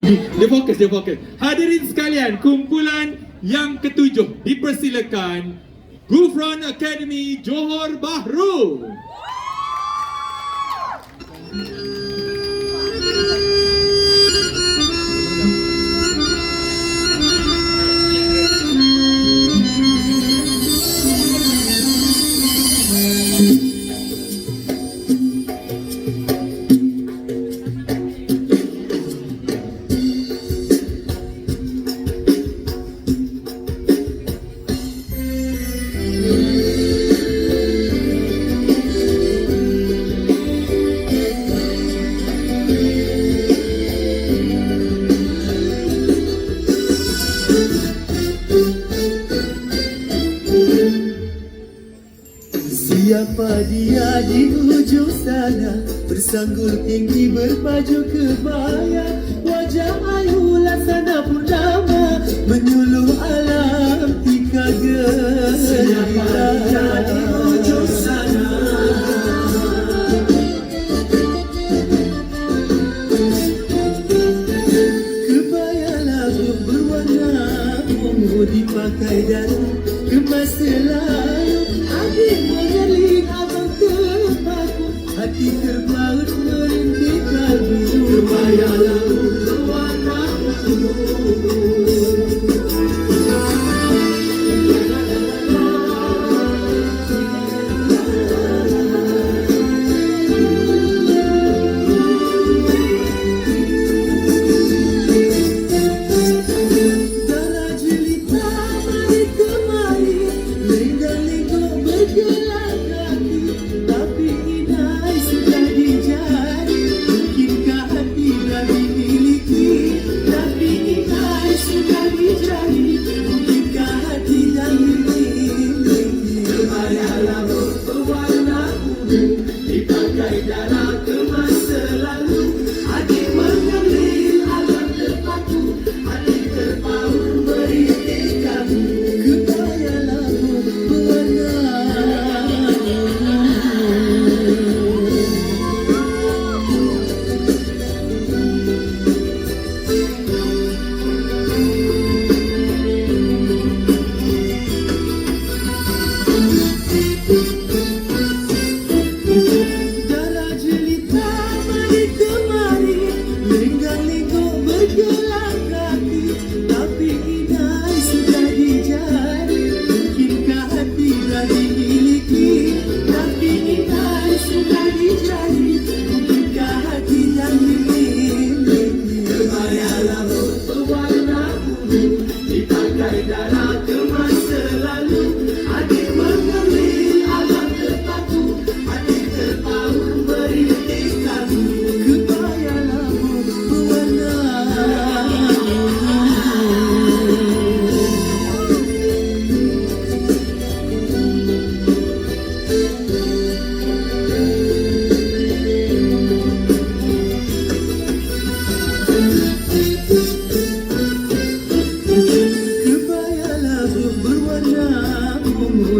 Dia fokus. Hadirin sekalian, kumpulan yang ketujuh dipersilakan Gufron Academy Johor Bahru. Siapa dia di ujung sana, bersanggul tinggi berbaju kebaya, wajah ayu laksana purnama, menyuluh alam tika gembira. Siapa dia di ujung sana, kebaya labu berwarna ungu dipakai dan kemas selalu. Adik mengeling abang terpaku, hati terpaut merintih kalbu. Kebaya labu berwarna ungu.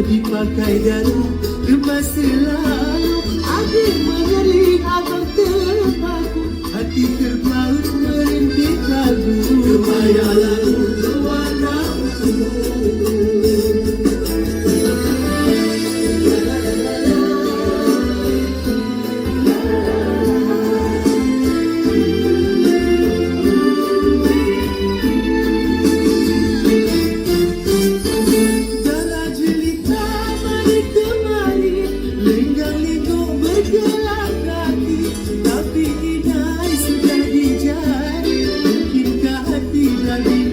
Dipakai dan kemas selalu. Adik mengeling abang terpaku, hati terpaut merintih kalbu. Kebaya labu berwarna ungu. Tapi inai sudah dijari, mungkinkah hati lagi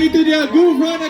Itu dia Gufron